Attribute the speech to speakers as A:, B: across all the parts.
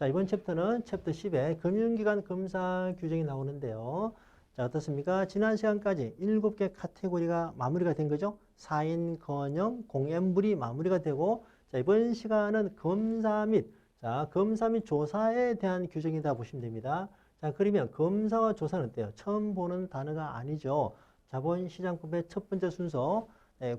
A: 자, 이번 챕터는 챕터 10에 금융기관 검사 규정이 나오는데요. 자, 어떻습니까? 지난 시간까지 7개 카테고리가 마무리가 된 거죠. 사인, 건영, 공엠불이 마무리가 되고, 자, 이번 시간은 검사 및 조사에 대한 규정이다 보시면 됩니다. 자, 그러면 검사와 조사는 어때요? 처음 보는 단어가 아니죠. 자본시장법의 첫 번째 순서,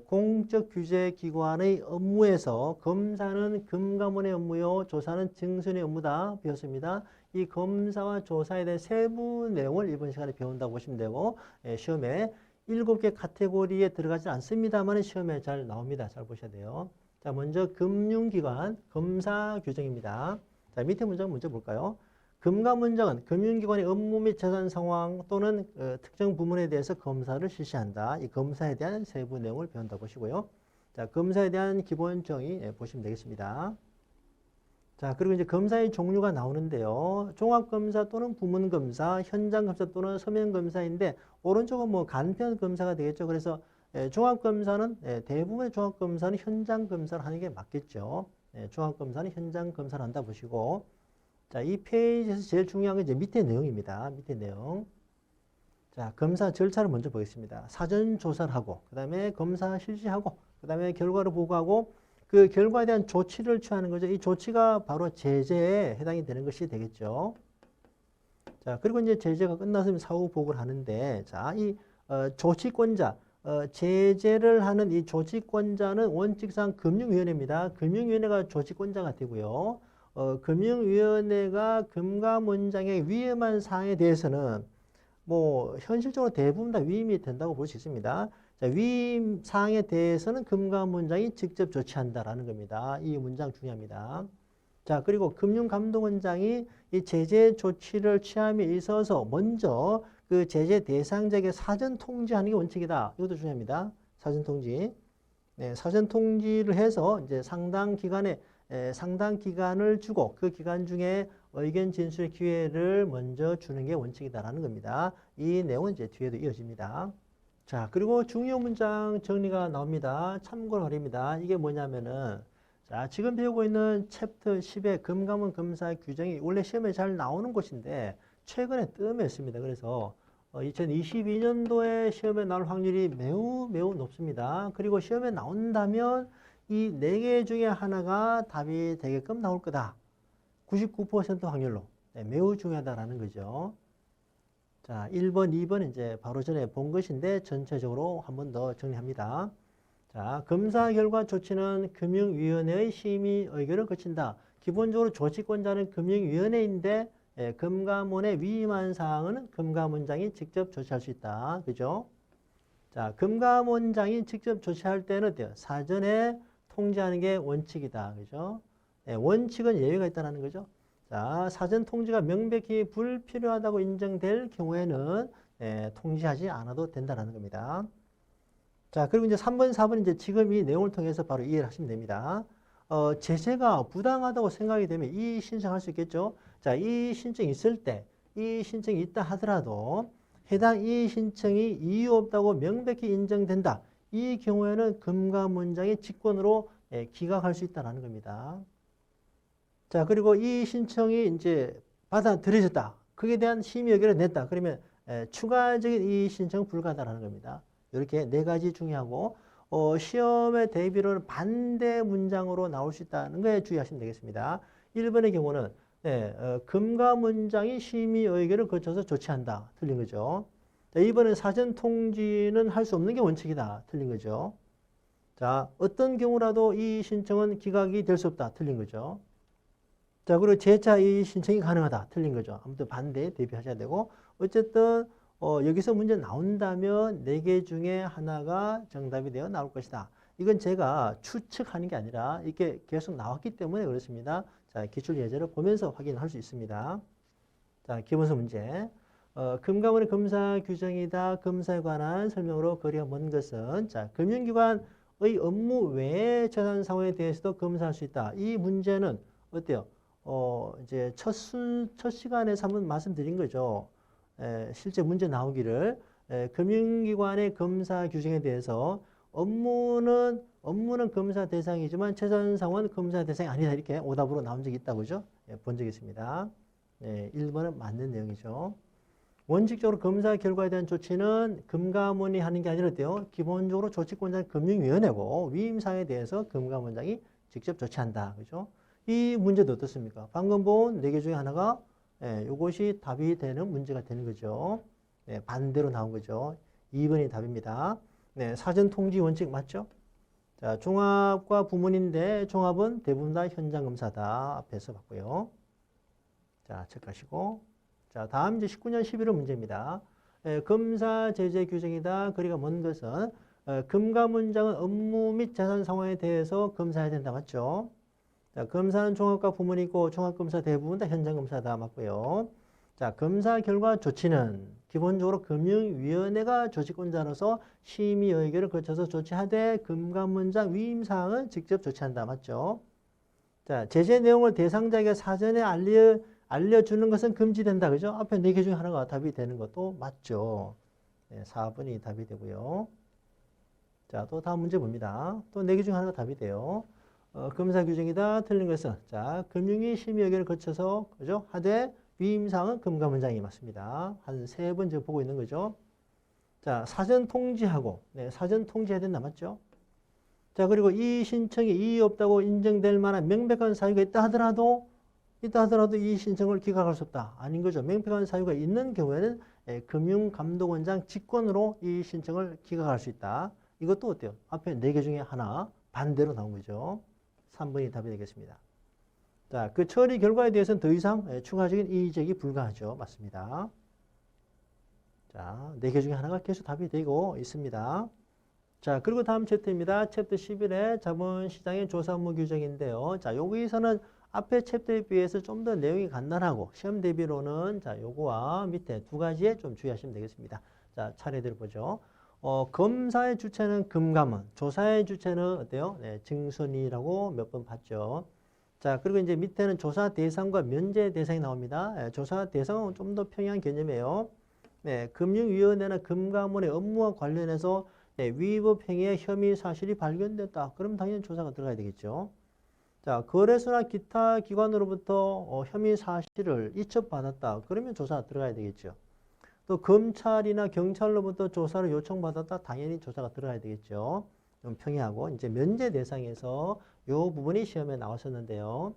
A: 공적 규제 기관의 업무에서 검사는 금감원의 업무요, 조사는 증선의 업무다 배웠습니다. 이 검사와 조사에 대한 세부 내용을 이번 시간에 배운다고 보시면 되고, 시험에 7개 카테고리에 들어가지 않습니다만 시험에 잘 나옵니다. 잘 보셔야 돼요. 자, 먼저 금융기관 검사 규정입니다. 자, 밑에 문장 먼저 볼까요? 금감원장은 금융기관의 업무 및 재산 상황 또는 특정 부문에 대해서 검사를 실시한다. 이 검사에 대한 세부 내용을 배운다 보시고요. 자, 검사에 대한 기본 정의 보시면 되겠습니다. 자, 그리고 이제 검사의 종류가 나오는데요. 종합검사 또는 부문검사, 현장검사 또는 서면검사인데 오른쪽은 뭐 간편검사가 되겠죠. 그래서 종합검사는 대부분의 종합검사는 현장검사를 하는 게 맞겠죠. 종합검사는 현장검사를 한다 보시고, 자, 이 페이지에서 제일 중요한 건 이제 밑에 내용입니다. 밑에 내용. 자, 검사 절차를 먼저 보겠습니다. 사전 조사를 하고, 그 다음에 검사 실시하고, 그 다음에 결과를 보고하고, 그 결과에 대한 조치를 취하는 거죠. 이 조치가 바로 제재에 해당이 되는 것이 되겠죠. 자, 그리고 이제 제재가 끝났으면 사후 보고를 하는데, 자, 이 조치권자, 제재를 하는 이 조치권자는 원칙상 금융위원회입니다. 금융위원회가 조치권자가 되고요. 금융위원회가 금감원장의 위임한 사항에 대해서는 뭐 현실적으로 대부분 다 위임이 된다고 볼 수 있습니다. 자, 위임 사항에 대해서는 금감원장이 직접 조치한다라는 겁니다. 이 문장 중요합니다. 자, 그리고 금융감독원장이 이 제재 조치를 취함에 있어서 먼저 그 제재 대상자에게 사전 통지하는 게 원칙이다. 이것도 중요합니다. 사전 통지. 네, 사전 통지를 해서 이제 상당 기간을 주고 그 기간 중에 의견 진술 기회를 먼저 주는 게 원칙이다라는 겁니다. 이 내용은 이제 뒤에도 이어집니다. 자, 그리고 중요 문장 정리가 나옵니다. 참고를 바랍니다. 이게 뭐냐면은, 자, 지금 배우고 있는 챕터 10의 금감원 검사 규정이 원래 시험에 잘 나오는 곳인데 최근에 뜸했습니다. 그래서 2022년도에 시험에 나올 확률이 매우 높습니다. 그리고 시험에 나온다면 이 4개 중에 하나가 답이 되게끔 나올 거다. 99% 확률로. 네, 매우 중요하다라는 거죠. 자, 1번, 2번 이제 바로 전에 본 것인데 전체적으로 한 번 더 정리합니다. 자, 검사 결과 조치는 금융위원회의 심의 의결을 거친다. 기본적으로 조치권자는 금융위원회인데 금감원에 위임한 사항은 금감원장이 직접 조치할 수 있다. 그죠? 자, 금감원장이 직접 조치할 때는 어때요? 사전에 통지하는 게 원칙이다. 그죠? 원칙은 예외가 있다는 거죠. 자, 사전 통지가 명백히 불필요하다고 인정될 경우에는 통지하지 않아도 된다는 겁니다. 자, 그리고 이제 3번, 4번 이제 지금 이 내용을 통해서 바로 이해를 하시면 됩니다. 제재가 부당하다고 생각이 되면 이 신청할 수 있겠죠. 자, 이 신청이 있을 때, 이 신청이 있다 하더라도 해당 이 신청이 이유 없다고 명백히 인정된다. 이 경우에는 금감원장이 직권으로 기각할 수 있다는 겁니다. 자, 그리고 이 신청이 이제 받아들여졌다. 그에 대한 심의 의결을 냈다. 그러면 추가적인 이 신청 불가하다는 겁니다. 이렇게 4가지 중요하고 시험의 대비로는 반대 문장으로 나올 수 있다는 거에 주의하시면 되겠습니다. 1번의 경우는 금감원장이 심의 의결을 거쳐서 조치한다. 틀린 거죠. 자, 2번은 사전 통지는 할 수 없는 게 원칙이다. 틀린 거죠. 자, 어떤 경우라도 이 신청은 기각이 될 수 없다. 틀린 거죠. 자, 그리고 재차 이 신청이 가능하다. 틀린 거죠. 아무튼 반대에 대비하셔야 되고, 어쨌든 여기서 문제 나온다면 4개 중에 하나가 정답이 되어 나올 것이다. 이건 제가 추측하는 게 아니라 이렇게 계속 나왔기 때문에 그렇습니다. 자, 기출 예제를 보면서 확인할 수 있습니다. 자, 기본서 문제. 금감원의 검사 규정이다. 검사에 관한 설명으로 거리가 먼 것은, 자, 금융기관의 업무 외의 재산 상황에 대해서도 검사할 수 있다. 이 문제는 어때요? 이제 첫 시간에서 한번 말씀드린 거죠. 실제 문제 나오기를 금융기관의 검사 규정에 대해서 업무는 검사 대상이지만 재산 상황은 검사 대상이 아니다. 이렇게 오답으로 나온 적이 있다고 그죠? 본 적이 있습니다. 1번은 맞는 내용이죠. 원칙적으로 검사 결과에 대한 조치는 금감원이 하는 게 아니라 어때요? 기본적으로 조치권자는 금융위원회고 위임사항에 대해서 금감원장이 직접 조치한다. 그죠? 이 문제도 어떻습니까? 방금 본 4개 중에 하나가 이것이 답이 되는 문제가 되는 거죠. 반대로 나온 거죠. 2번이 답입니다. 사전 통지 원칙 맞죠? 자, 종합과 부문인데 종합은 대부분 다 현장 검사다. 앞에서 봤고요. 자, 체크하시고. 자, 다음 이제 19년 11월 문제입니다. 검사 제재 규정이다. 그리고 먼 것은 금감원장은 업무 및 재산 상황에 대해서 검사해야 된다. 맞죠? 자, 검사는 종합과 부문이 있고 종합검사 대부분 다 현장검사다. 맞고요. 자, 검사 결과 조치는 기본적으로 금융위원회가 조치권자로서 심의 의결을 거쳐서 조치하되 금감원장 위임사항은 직접 조치한다. 맞죠? 자, 제재 내용을 대상자에게 사전에 알려주는 것은 금지된다. 그죠? 앞에 4개 중에 하나가 답이 되는 것도 맞죠. 4번이 답이 되고요. 자, 또 다음 문제 봅니다. 또 4개 중에 하나가 답이 돼요. 검사 규정이다. 틀린 것은 자, 금융위 심의 의결을 거쳐서 그죠? 하되 위임사항은 금감원장이 맞습니다. 한 3번 지금 보고 있는 거죠. 자, 사전 통지하고 사전 통지해야 된다. 맞죠? 자, 그리고 이 신청이 이의 없다고 인정될 만한 명백한 사유가 있다 하더라도 이 신청을 기각할 수 없다. 아닌 거죠. 명백한 사유가 있는 경우에는 금융감독원장 직권으로 이 신청을 기각할 수 있다. 이것도 어때요? 앞에 4개 중에 하나 반대로 나온 거죠. 3번이 답이 되겠습니다. 자, 그 처리 결과에 대해서는 더 이상 추가적인 이의제기 불가하죠. 맞습니다. 자, 4개 중에 하나가 계속 답이 되고 있습니다. 자, 그리고 다음 챕터입니다. 챕터 11의 자본시장의 조사 업무 규정인데요. 자, 여기서는 앞에 챕터에 비해서 좀 더 내용이 간단하고 시험 대비로는 자, 요거와 밑에 2가지에 좀 주의하시면 되겠습니다. 자, 차례대로 보죠. 검사의 주체는 금감원, 조사의 주체는 어때요? 증손이라고 몇 번 봤죠. 자, 그리고 이제 밑에는 조사 대상과 면제 대상이 나옵니다. 조사 대상은 좀 더 평이한 개념이에요. 금융위원회나 금감원의 업무와 관련해서 위법 행위의 혐의 사실이 발견됐다. 그럼 당연히 조사가 들어가야 되겠죠. 자, 거래소나 기타 기관으로부터 혐의 사실을 이첩받았다. 그러면 조사가 들어가야 되겠죠. 또 검찰이나 경찰로부터 조사를 요청받았다. 당연히 조사가 들어가야 되겠죠. 좀 평이하고 이제 면제 대상에서 이 부분이 시험에 나왔었는데요.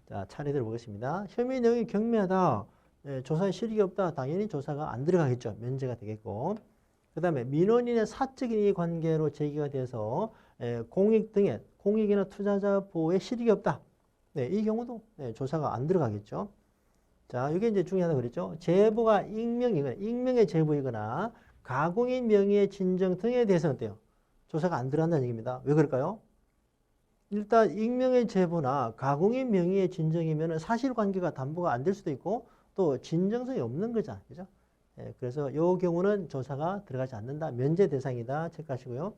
A: 자, 차례대로 보겠습니다. 혐의 내용이 경미하다. 조사에 실익이 없다. 당연히 조사가 안 들어가겠죠. 면제가 되겠고. 그 다음에 민원인의 사적인 이해관계로 제기가 돼서 공익 등의 공익이나 투자자 보호에 실익이 없다. 이 경우도 조사가 안 들어가겠죠. 자, 이게 이제 중요하다 그랬죠. 제보가 익명의 제보이거나 가공인 명의의 진정 등에 대해서는 어때요? 조사가 안 들어간다는 얘기입니다. 왜 그럴까요? 일단 익명의 제보나 가공인 명의의 진정이면 사실관계가 담보가 안 될 수도 있고 또 진정성이 없는 거잖아요. 그죠? 그래서 이 경우는 조사가 들어가지 않는다. 면제 대상이다. 체크하시고요.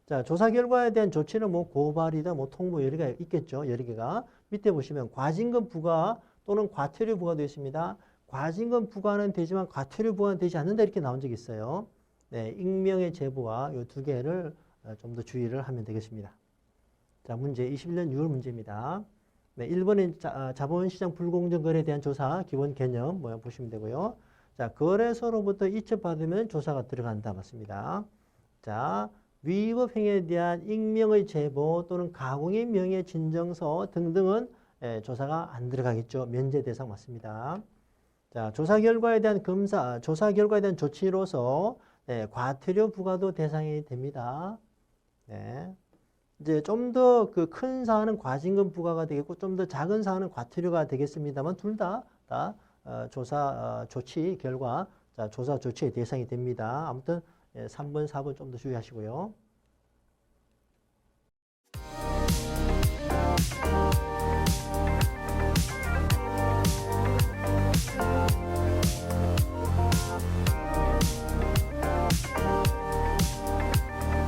A: 자, 조사 결과에 대한 조치는 뭐 고발이다, 뭐 통보 여러 개가 있겠죠. 여러 개가. 밑에 보시면 과징금 부과 또는 과태료 부과도 있습니다. 과징금 부과는 되지만 과태료 부과는 되지 않는다. 이렇게 나온 적이 있어요. 익명의 제보와 이 2개를 좀 더 주의를 하면 되겠습니다. 자, 문제 21년 6월 문제입니다. 1번은 자본시장 불공정 거래에 대한 조사 기본 개념 모양 보시면 되고요. 자, 거래소로부터 이첩받으면 조사가 들어간다. 맞습니다. 자, 위법 행위에 대한 익명의 제보 또는 가공인 명의의 진정서 등등은 조사가 안 들어가겠죠. 면제 대상 맞습니다. 자, 조사 결과에 대한 조치로서 과태료 부과도 대상이 됩니다. 이제 좀 더 그 큰 사안은 과징금 부과가 되겠고 좀 더 작은 사안은 과태료가 되겠습니다만 둘 다 조사 조치 결과 조사 조치의 대상이 됩니다. 아무튼 3번, 4번 좀 더 주의하시고요.